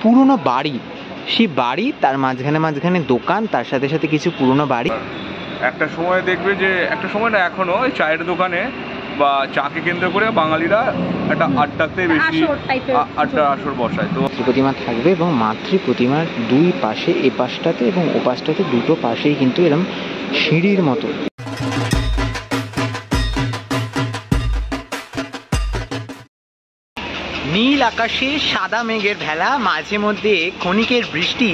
পুরনো বাড়ি, সেই বাড়ি তার মাঝখানে মাঝখানে দোকান, তার সাথে সাথে কিছু পুরনো বাড়ি। একটা সময় দেখবে যে, একটা সময় না এখনো, ওই চায়ের দোকানে বা চাকে কেন্দ্র করে বাঙালিরা একটা আড্ডাতে বেশি আড্ডা আসর বসায়। তো প্রতিমা থাকবে এবং মাতৃ প্রতিমার দুই পাশে, এ পাশটাতে এবং ও পাশটাতে দুটো পাশেই কিন্তু এরকম সিঁড়ির মতো নীল আকাশে সাদা মেঘের ভেলা, মাঝে মধ্যে ক্ষণিকের বৃষ্টি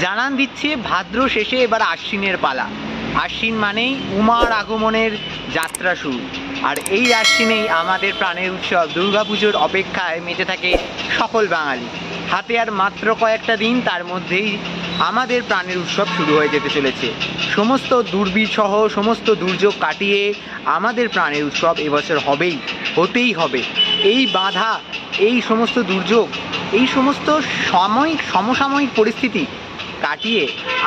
জানান দিচ্ছে ভাদ্র শেষে এবার আশ্বিনের পালা। আশ্বিন মানেই উমার আগমনের যাত্রা শুরু, আর এই আশ্বিনেই আমাদের প্রাণের উৎসব দুর্গাপুজোর অপেক্ষায় মেতে থাকে সকল বাঙালি। হাতে আর মাত্র কয়েকটা দিন, তার মধ্যেই আমাদের প্রাণের উৎসব শুরু হয়ে যেতে চলেছে। সমস্ত দুর্বিসহ সমস্ত দুর্যোগ কাটিয়ে আমাদের প্রাণের উৎসব এবছর হবেই, হতেই হবে। এই বাধা, এই সমস্ত দুর্যোগ, এই সমস্ত সমসাময়িক পরিস্থিতি কাটিয়ে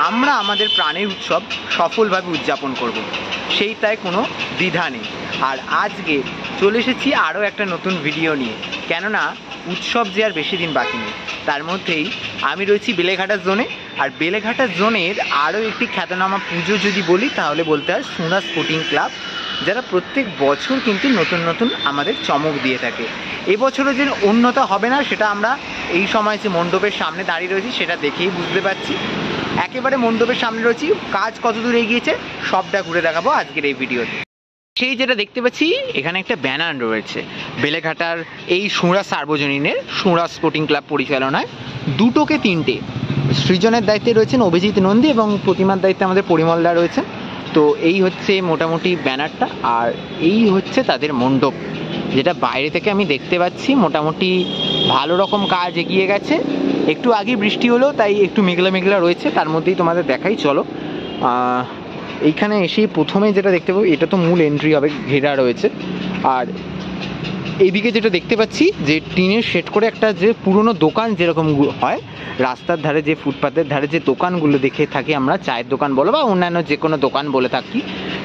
আমরা আমাদের প্রাণের উৎসব সফলভাবে উদযাপন করব, সেই তাই কোনো দ্বিধা নেই। আর আজকে চলে এসেছি আরও একটা নতুন ভিডিও নিয়ে, কেননা উৎসব যে আর বেশি দিন বাকি নেই। তার মধ্যেই আমি রয়েছি বেলেঘাটা জোনে, আর বেলেঘাটা জোনের আরও একটি খ্যাতনামা পুজো যদি বলি তাহলে বলতে হয় সুনা স্পোর্টিং ক্লাব, যারা প্রত্যেক বছর কিন্তু নতুন নতুন আমাদের চমক দিয়ে থাকে। এবছরও যে অন্যতা হবে না সেটা আমরা এই সময় যে মণ্ডপের সামনে দাঁড়িয়ে রয়েছি সেটা দেখেই বুঝতে পারছি। একেবারে মণ্ডপের সামনে রয়েছি, কাজ কত দূর এগিয়েছে সবটা ঘুরে দেখাবো আজকের এই ভিডিওতে। সেই যেটা দেখতে পাচ্ছি এখানে একটা ব্যানার রয়েছে বেলেঘাটার এই সুরা সার্বজনীনের, সুরা স্পোর্টিং ক্লাব পরিচালনায় দুটোকে তিনটে। সৃজনের দায়িত্বে রয়েছেন অভিজিৎ নন্দী এবং প্রতিমার দায়িত্বে আমাদের পরিমলদা রয়েছে। তো এই হচ্ছে মোটামুটি ব্যানারটা, আর এই হচ্ছে তাদের মণ্ডপ, যেটা বাইরে থেকে আমি দেখতে পাচ্ছি মোটামুটি ভালো রকম কাজ এগিয়ে গেছে। একটু আগে বৃষ্টি হলো তাই একটু মেঘলা মেঘলা রয়েছে, তার মধ্যেই তোমাদের দেখাই চলো। এইখানে এসেই প্রথমে যেটা দেখতে পাবো, এটা তো মূল এন্ট্রি হবে, ঘেরা রয়েছে। আর এইদিকে যেটা দেখতে পাচ্ছি যে টিনের শেড করে একটা যে পুরনো দোকান যেরকম হয় রাস্তার ধারে, যে ফুটপাতের ধারে যে দোকানগুলো দেখে থাকি আমরা, চায়ের দোকান বলো বা অন্যান্য যে কোনো দোকান বলে থাকি,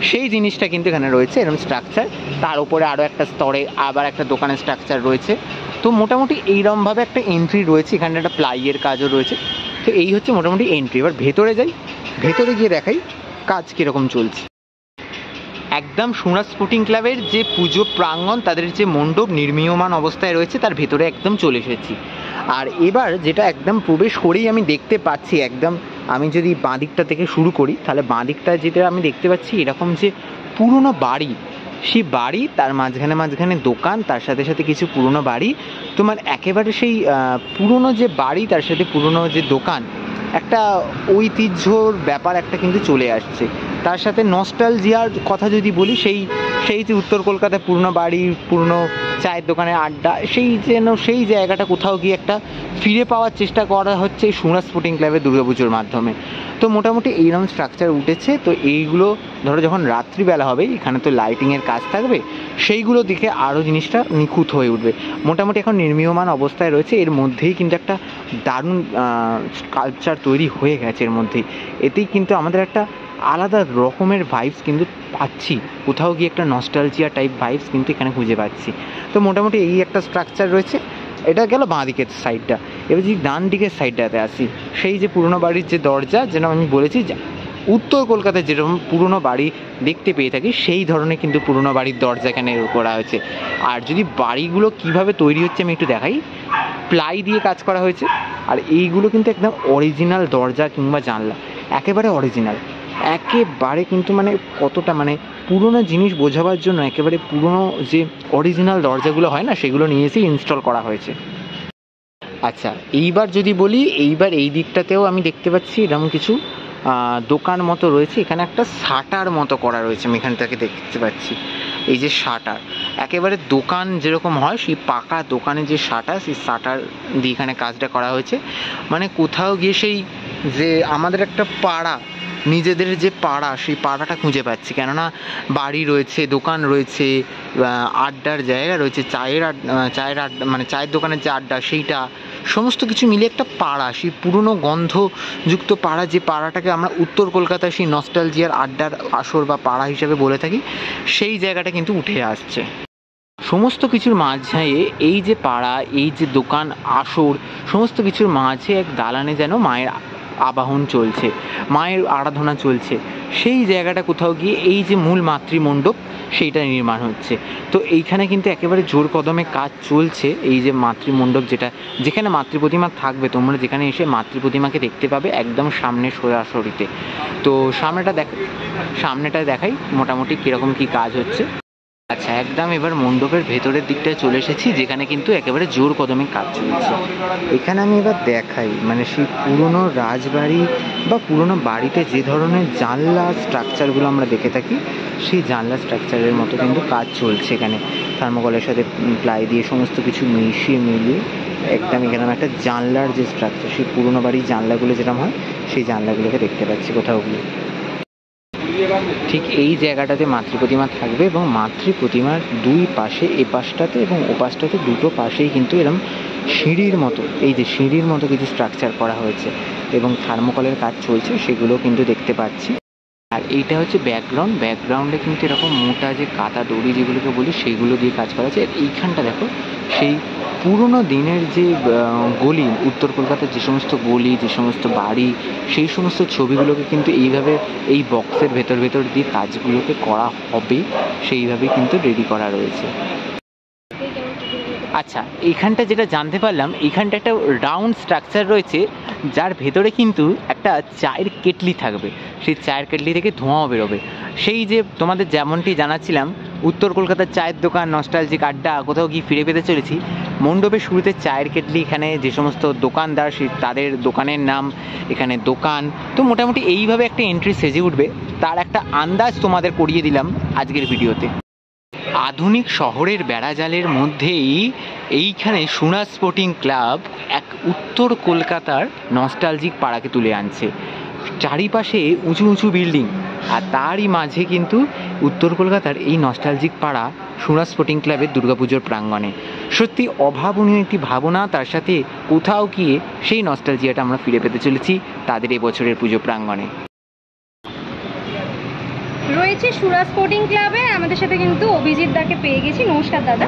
সেই জিনিসটা কিন্তু এখানে রয়েছে এরকম স্ট্রাকচার। তার উপরে আরও একটা স্তরে আবার একটা দোকানের স্ট্রাকচার রয়েছে। তো মোটামুটি এইরকমভাবে একটা এন্ট্রি রয়েছে, এখানে একটা প্লাইয়ের কাজও রয়েছে। তো এই হচ্ছে মোটামুটি এন্ট্রি। এবার ভেতরে যাই, ভেতরে গিয়ে দেখাই কাজ কীরকম চলছে। একদম সুনা স্পোর্টিং ক্লাবের যে পুজো প্রাঙ্গণ, তাদের যে মণ্ডপ নির্মীয়মান অবস্থায় রয়েছে তার ভেতরে একদম চলে এসেছি। আর এবার যেটা একদম প্রবেশ করেই আমি দেখতে পাচ্ছি, একদম আমি যদি বাঁ দিকটা থেকে শুরু করি তাহলে বাঁ দিকটা যেটা আমি দেখতে পাচ্ছি এরকম যে পুরনো বাড়ি, সেই বাড়ি তার মাঝখানে মাঝখানে দোকান, তার সাথে সাথে কিছু পুরনো বাড়ি। তোমার একেবারে সেই পুরনো যে বাড়ি তার সাথে পুরনো যে দোকান, একটা ঐতিহ্যর ব্যাপার একটা কিন্তু চলে আসছে। তার সাথে নস্টালজিয়ার কথা যদি বলি, সেই যে উত্তর কলকাতায় পুরনো বাড়ি, পুরনো চায়ের দোকানে আড্ডা, সেই জায়গাটা কোথাও গিয়ে একটা ফিরে পাওয়ার চেষ্টা করা হচ্ছে এই সুনা স্পোর্টিং ক্লাবের দুর্গাপুজোর মাধ্যমে। তো মোটামুটি এইরকম স্ট্রাকচার উঠেছে। তো এইগুলো ধরো যখন রাত্রিবেলা হবে, এখানে তো লাইটিংয়ের কাজ থাকবে, সেইগুলো দিকে আরও জিনিসটা নিখুঁত হয়ে উঠবে। মোটামুটি এখন নির্মীয়মান অবস্থায় রয়েছে। এর মধ্যেই কিন্তু একটা দারুণ স্কাল্পচার তৈরি হয়ে গেছে এর মধ্যেই। এতেই কিন্তু আমাদের একটা আলাদা রকমের ভাইবস কিন্তু পাচ্ছি, কোথাও গিয়ে একটা নস্টালজিয়া টাইপ ভাইবস কিন্তু এখানে খুঁজে পাচ্ছি। তো মোটামুটি এই একটা স্ট্রাকচার রয়েছে। এটা গেল বাঁ দিকের সাইডটা। এবার যদি ডান দিকের সাইডটাতে আসি, সেই যে পুরনো বাড়ির যে দরজা, যেন আমি বলেছি উত্তর কলকাতায় যেরকম পুরনো বাড়ি দেখতে পেয়ে থাকি, সেই ধরনের কিন্তু পুরনো বাড়ির দরজা এখানে করা হয়েছে। আর যদি বাড়িগুলো কিভাবে তৈরি হচ্ছে আমি একটু দেখাই, প্লাই দিয়ে কাজ করা হয়েছে। আর এইগুলো কিন্তু একদম অরিজিনাল দরজা কিংবা জানলা, একেবারে অরিজিনাল, একেবারে কিন্তু মানে কতটা মানে পুরনো জিনিস বোঝাবার জন্য একেবারে পুরনো যে অরিজিনাল দরজাগুলো হয় না, সেগুলো নিয়ে এসে ইনস্টল করা হয়েছে। আচ্ছা, এইবার যদি বলি, এইবার এই দিকটাতেও আমি দেখতে পাচ্ছি এরকম কিছু দোকান মতো রয়েছে। এখানে একটা শাটার মতো করা রয়েছে, আমি এখান থেকে দেখতে পাচ্ছি। এই যে শাটার, একেবারে দোকান যেরকম হয় সেই পাকা দোকানে যে শাটার, সেই শাটার দিয়ে এখানে কাজটা করা হয়েছে। মানে কোথাও গিয়ে সেই যে আমাদের একটা পাড়া, নিজেদের যে পাড়া, সেই পাড়াটা খুঁজে পাচ্ছি। কেননা বাড়ি রয়েছে, দোকান রয়েছে, আড্ডার জায়গা রয়েছে, চায়ের আড্ডা মানে চায়ের দোকানের যে আড্ডা, সেইটা সমস্ত কিছু মিলে একটা পাড়া, সেই পুরনো গন্ধযুক্ত পাড়া, যে পাড়াটাকে আমরা উত্তর কলকাতায় সেই নস্টালজিয়ার আড্ডার আসর বা পাড়া হিসেবে বলে থাকি, সেই জায়গাটা কিন্তু উঠে আসছে। সমস্ত কিছুর মাঝে এই যে পাড়া, এই যে দোকান, আসর, সমস্ত কিছুর মাঝে এক দালানে যেন মায়ের আবাহন চলছে, মায়ের আরাধনা চলছে। সেই জায়গাটা কোথাও গিয়ে এই যে মূল মাতৃমণ্ডপ সেইটা নির্মাণ হচ্ছে। তো এইখানে কিন্তু একেবারে জোর কদমে কাজ চলছে। এই যে মাতৃমণ্ডপ, যেখানে মাতৃ প্রতিমা থাকবে, তোমরা যেখানে এসে মাতৃ প্রতিমাকে দেখতে পাবে একদম সামনে সরাসরিতে। তো সামনেটা দেখাই মোটামুটি কীরকম কী কাজ হচ্ছে। আচ্ছা, একদম এবার মণ্ডপের ভেতরের দিকটায় চলে এসেছি, যেখানে কিন্তু একেবারে জোর কদমে কাজ চলছে। এখানে আমি এবার দেখাই মানে সেই পুরনো রাজবাড়ি বা পুরনো বাড়িতে যে ধরনের জানলা স্ট্রাকচারগুলো আমরা দেখে থাকি, সেই জানলা স্ট্রাকচারের মতো কিন্তু কাজ চলছে এখানে। থার্মোকলের সাথে প্লাই দিয়ে সমস্ত কিছু মিলিয়ে একদম এখানে একটা জানলার যে স্ট্রাকচার, সেই পুরনো বাড়ির জানলাগুলো যেরকম হয় সেই জানলাগুলোকে দেখতে পাচ্ছি কোথাও গিয়ে। ঠিক এই জায়গাটাতে মাতৃ প্রতিমা থাকবে এবং মাতৃ প্রতিমার দুই পাশে, এ পাশটাতে এবং ও পাশটাতে দুটো পাশেই কিন্তু এরকম সিঁড়ির মতো, এই যে সিঁড়ির মতো কিছু স্ট্রাকচার করা হয়েছে এবং থার্মোকলের কাজ চলছে, সেগুলো কিন্তু দেখতে পাচ্ছি। আর এইটা হচ্ছে ব্যাকগ্রাউন্ডে কিন্তু এরকম মোটা যে কাটা দড়ি যেগুলোকে বলি, সেইগুলো দিয়ে কাজ করা আছে। আর এইখানটা দেখো সেই পুরনো দিনের যে গলি, উত্তর কলকাতার যে সমস্ত গলি, যে সমস্ত বাড়ি, সেই সমস্ত ছবিগুলোকে কিন্তু এইভাবে এই বক্সের ভেতর দিয়ে কাজগুলোকে করা হবে, সেইভাবে কিন্তু রেডি করা রয়েছে। আচ্ছা, এইখানটা যেটা জানতে পারলাম, এইখানটা একটা রাউন্ড স্ট্রাকচার রয়েছে, যার ভেতরে কিন্তু একটা চায়ের কেটলি থাকবে। সেই চায়ের কেটলি থেকে ধোঁয়াও বেরোবে। সেই যে তোমাদের যেমনটি জানাচ্ছিলাম, উত্তর কলকাতার চায়ের দোকান, নস্টালজিক আড্ডা, কোথাও গিয়ে ফিরে পেতে চলেছি। মণ্ডপের শুরুতে চায়ের কেটলি, এখানে যে সমস্ত দোকানদার তাদের দোকানের নাম, এখানে দোকান। তো মোটামুটি এইভাবে একটা এন্ট্রি সেজে উঠবে, তার একটা আন্দাজ তোমাদের করিয়ে দিলাম আজকের ভিডিওতে। আধুনিক শহরের বেড়াজালের মধ্যেই এইখানে সোনা স্পোর্টিং ক্লাব এক উত্তর কলকাতার নস্টালজিক পাড়াকে তুলে আনছে। চারিপাশে উঁচু উঁচু বিল্ডিং, আর তারই মাঝে কিন্তু উত্তর কলকাতার এই নস্টালজিক পাড়া সোনা স্পোর্টিং ক্লাবের দুর্গাপুজোর প্রাঙ্গণে। সত্যি অভাবনীয় একটি ভাবনা, তার সাথে কোথাও গিয়ে সেই নস্টালজিয়াটা আমরা ফিরে পেতে চলেছি তাদের এবছরের পুজো প্রাঙ্গণে। রয়েছে সুরা স্পোর্টিং ক্লাবে, আমাদের সাথে কিন্তু অভিজিৎ দাকে পেয়ে গেছি। নমস্কার দাদা।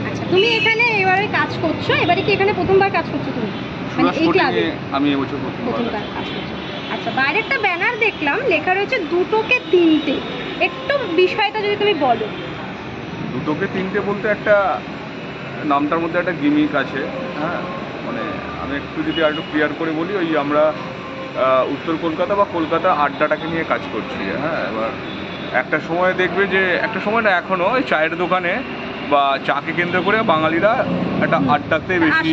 আচ্ছা, তুমি এখানে এবারে কাজ করছো, এবারে কি এখানে প্রথমবার কাজ করছো তুমি? মানে এই ক্লাবে আমি এবছর প্রথমবার কাজ করছো। আচ্ছা, বাইরে একটা ব্যানার দেখলাম, লেখা রয়েছে দুটোকে তিনটে, একটু বিষয়টা যদি তুমি বলো। দুটোকে তিনটে বলতে একটা নামটার মধ্যে একটা গিমিক আছে। হ্যাঁ, মানে আমি একটু যদি আর একটু ক্লিয়ার করে বলি, ওই আমরা উত্তর কলকাতা বা কলকাতা আড্ডাটাকে নিয়ে কাজ করছি। হ্যাঁ, এবার একটা সময় দেখবে যে, একটা সময় না এখনও, ওই চায়ের দোকানে বা চাকে কেন্দ্র করে বাঙালিরা একটা আড্ডাতে বেশি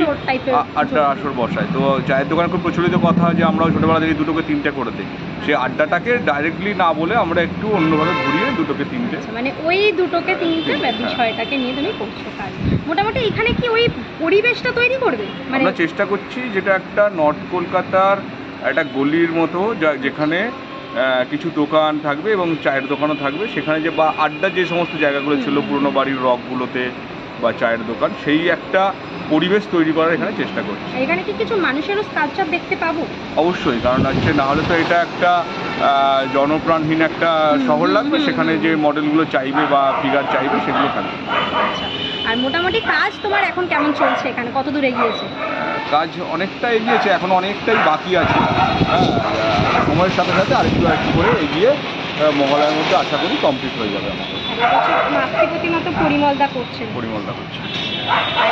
আড্ডা আসর বসায়। তো চায়ের দোকানে খুব প্রচলিত কথা যে আমরাও ছোটোবেলা থেকে দুটোকে তিনটে করে দিই। সেই আড্ডাটাকে ডাইরেক্টলি না বলে আমরা একটু অন্যভাবে ঘুরিয়ে দুটোকে তিনটে, মানে ওই দুটোকে তিনটে বিষয়টাকে নিয়ে তুমি করছো কাজ। মোটামুটি এখানে কি ওই পরিবেশটা তৈরি করবে? মানে আমরা চেষ্টা করছি যেটা একটা নর্থ কলকাতার একটা গলির মতো, যেখানে কিছু দোকান থাকবে এবং চায়ের দোকানও থাকবে, সেখানে যে বা আড্ডার যে সমস্ত জায়গাগুলো ছিল পুরনো বাড়ির রকগুলোতে বা চায়ের দোকান, সেই একটা পরিবেশ তৈরি করার এখানে চেষ্টা করছি। এখানে কি কিছু মানুষেরও স্কাল্পচার দেখতে পাবো? অবশ্যই, কারণ হচ্ছে না হলে তো এটা একটা জনপ্রাণহীন একটা শহর লাগবে। সেখানে যে মডেলগুলো চাইবে বা ফিগার চাইবে সেগুলো থাকবে। আচ্ছা, আর মোটামুটি কাজ তোমার এখন কেমন চলছে? এখানে কত দূর এগিয়েছে? কাজ অনেকটা এগিয়েছে, এখন অনেকটাই বাকি আছে। হ্যাঁ, সময়ের সাথে সাথে আরেকটু করে এগিয়ে মহালয়ার মধ্যে আশা করি কমপ্লিট হয়ে যাবে আমাদের। মাতৃ প্রতিমা তো পরিমলদা করছে।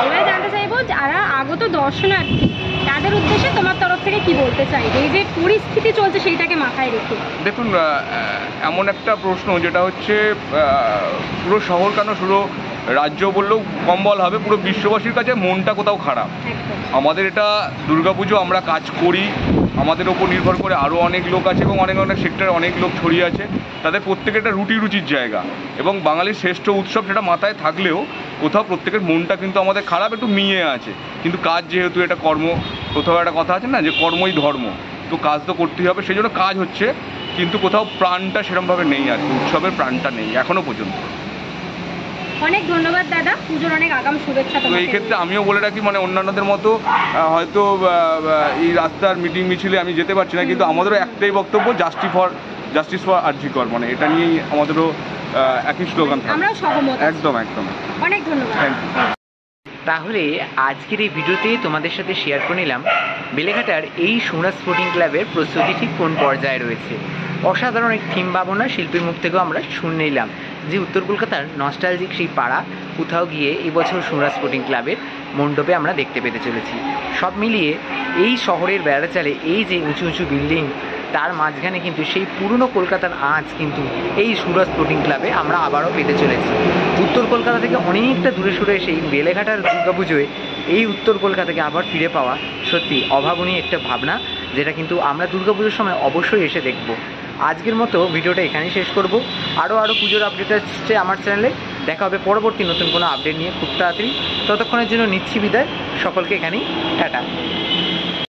এবারে জানতে চাইবো, যারা আগত দর্শনার্থী তাদের উদ্দেশ্যে তোমার তরফ থেকে কি বলতে চাইবে, এই যে পরিস্থিতি চলছে সেইটাকে মাথায় রেখে? দেখুন, এমন একটা প্রশ্ন যেটা হচ্ছে পুরো শহর কেন, পুরো রাজ্য বললেও কম বলা হবে, পুরো বিশ্ববাসীর কাছে মনটা কোথাও খারাপ। আমাদের এটা দুর্গাপুজো, আমরা কাজ করি, আমাদের ওপর নির্ভর করে আরও অনেক লোক আছে এবং অনেক অনেক সেক্টরে অনেক লোক ছড়িয়ে আছে। তাদের প্রত্যেকের একটা রুচির জায়গা এবং বাঙালির শ্রেষ্ঠ উৎসব, সেটা মাথায় থাকলেও কোথাও প্রত্যেকের মনটা কিন্তু আমাদের খারাপ, একটু মিয়ে আছে। কিন্তু কাজ যেহেতু এটা কর্ম, কোথাও একটা কথা আছে না যে কর্মই ধর্ম, তো কাজ তো করতেই হবে, সেই জন্য কাজ হচ্ছে। কিন্তু কোথাও প্রাণটা সেরকমভাবে নেই, আর উৎসবের প্রাণটা নেই এখনও পর্যন্ত। অনেক ধন্যবাদ দাদা, পুজোর অনেক আগাম শুভেচ্ছা। তো এই ক্ষেত্রে আমিও বলে রাখি, মানে অন্যান্যদের মতো হয়তো এই রাস্তার মিটিং মিছিলে আমি যেতে পারছি না, কিন্তু আমাদেরও একটাই বক্তব্য, জাস্টিস ফর আরজি কর, মানে এটা নিয়েই আমাদেরও একই স্লোগান থাকবে। আমরাও সহমত। একদম একদম। অনেক ধন্যবাদ। Thank you. তাহলে আজকের এই ভিডিওতে তোমাদের সাথে শেয়ার করে নিলাম বেলেঘাটার এই সোমরাজ স্পোর্টিং ক্লাবের প্রস্তুতি ঠিক কোন পর্যায়ে রয়েছে। অসাধারণ এক থিম ভাবনা শিল্পীর মুখ থেকেও আমরা শুনে নিলাম যে উত্তর কলকাতার নস্টালজিক সেই পাড়া কোথাও গিয়ে এবছর সোমরাজ স্পোর্টিং ক্লাবের মণ্ডপে আমরা দেখতে পেতে চলেছি। সব মিলিয়ে এই শহরের বেড়াচালে এই যে উঁচু উঁচু বিল্ডিং, তার মাঝখানে কিন্তু সেই পুরনো কলকাতার আঁচ কিন্তু এই সোমরাজ স্পোর্টিং ক্লাবে আমরা আবারও পেতে চলেছি। উত্তর কলকাতা থেকে অনেকটা দূরে সরে এসে এই বেলেঘাটার দুর্গাপুজোয় এই উত্তর কলকাতাকে আবার ফিরে পাওয়া সত্যি অভাবনীয় একটা ভাবনা, যেটা কিন্তু আমরা দুর্গাপুজোর সময় অবশ্যই এসে দেখব। আজকের মতো ভিডিওটা এখানেই শেষ করব। আরও পুজোর আপডেট আসছে আমার চ্যানেলে। দেখা হবে পরবর্তী নতুন কোনো আপডেট নিয়ে খুব তাড়াতাড়ি। ততক্ষণের জন্য নিচ্ছি বিদায়। সকলকে এখানেই টাটা।